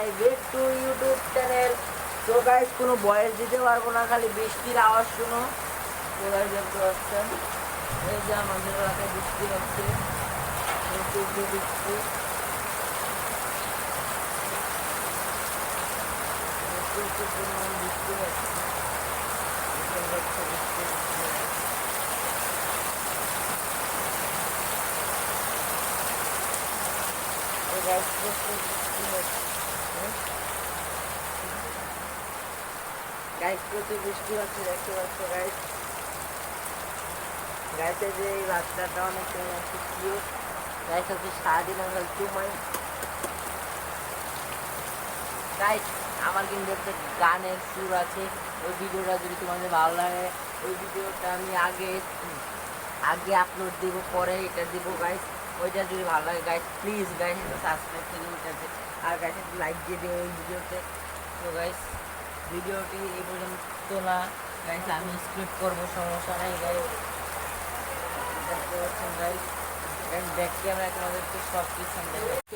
My back to YouTube channel. তো guys কোনো voice দিতে পারবো না, খালি বৃষ্টির আওয়াজ শুনো। তো গাইস দেখতে পাচ্ছেন এই যে আমাদের এলাকায় বৃষ্টি হচ্ছে, প্রচুর বৃষ্টি, প্রচুর পরিমাণ বৃষ্টি হচ্ছে। গাইস প্রচুর বৃষ্টি হচ্ছে, গাইস প্রচুর বৃষ্টি হচ্ছে দেখতে পাচ্ছ গাইস। গাইসের যে এই বাচ্চাটা অনেক কিউট। গাইস হচ্ছে সারাদিন আমরা ঘুমাই। গাইস আমার কিন্তু একটা গানের সুর আছে, ওই ভিডিওটা যদি তোমাদের ভালো লাগে ওই ভিডিওটা আমি আগে আপলোড দিব, পরে এটা দিব গাইস। ওইটা যদি ভালো লাগে গাইস প্লিজ গাইস সাবস্ক্রাইব করে ওইটাতে, আর গাইস একটু লাইক দিয়ে দিও ওই ভিডিওতে। তো গাইস ভিডিওটি এই পর্যন্ত না গাইস, আমি স্ক্রিপ্ট করবো, সমস্যা নাই গাইস। গাইস ব্যাক ক্যামেরা তোমাদেরকে সব কিছু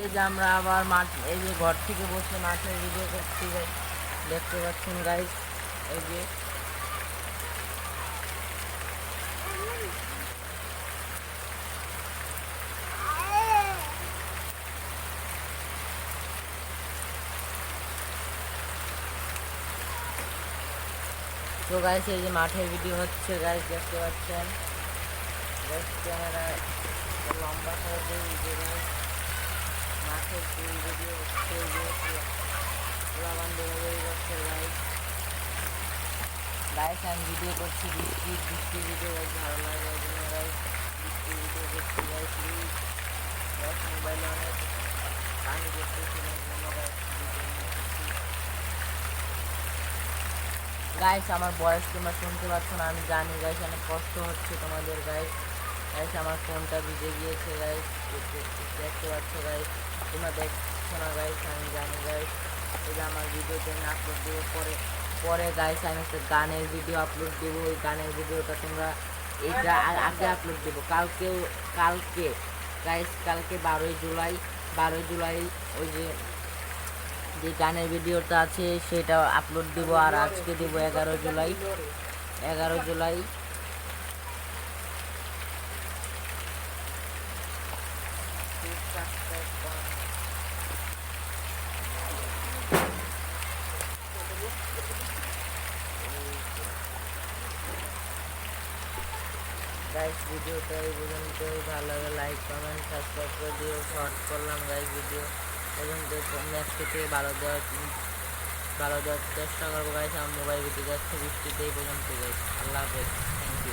এই যে আমরা আবার মাঠ, এই যে ঘর থেকে বসে মাঠের ভিডিও করছি গাইস, দেখতে পাচ্ছেন গাইস। এই যে তো গাইস এই যে মাঠের ভিডিও হচ্ছে গাইস, দেখতে পাচ্ছেন গাইস। ক্যামেরা লম্বা করে দিয়ে ভিডিও গাইস, মাঠের ভিডিও হচ্ছে, লাগান ডেলিভারি করছে গাইস। গাইস আমি ভিডিও করছি বৃষ্টি ভিডিও গাইস, ভালো লাগে ওই জন্য গাইস বৃষ্টি ভিডিও করছি গাইস। প্লিজ গাইস মোবাইলে অনেক পানি করতেছি না জন্য গাইস। আমার বয়স তোমরা শুনতে পাচ্ছ না আমি জানি গাইস, অনেক কষ্ট হচ্ছে তোমাদের গাইস। গাইস আমার ফোনটা ভিজে গিয়েছে গাইস, দেখতে পাচ্ছ গাইস, তোমরা দেখছো না গাইস, আমি জানি গাইস। এই যে আমার ভিডিওতে আমি আপলোড দেবো পরে গাইস, আমি একটা গানের ভিডিও আপলোড দেবো। ওই গানের ভিডিওটা তোমরা এইটা আগে আপলোড দেবো কালকে গাইস, কালকে 12ই জুলাই ওই যে গানের ভিডিওটা আছে সেটা আপলোড দিব। আর আজকে দেব 11 জুলাই। গাইস ভিডিওটা এই পর্যন্ত, ভালো লাগে লাইক কমেন্ট সাবস্ক্রাইব করে দিও। শর্ট করলাম গাইস ভিডিও, পর্যন্ত নেক্সট থেকে ভালো দেওয়ার চেষ্টা করবো গাইস। আমার মোবাইল ভিডিও যাচ্ছে বৃষ্টিতে, এই পর্যন্ত গাইস। আল্লাহ হাফেজ, থ্যাংক ইউ।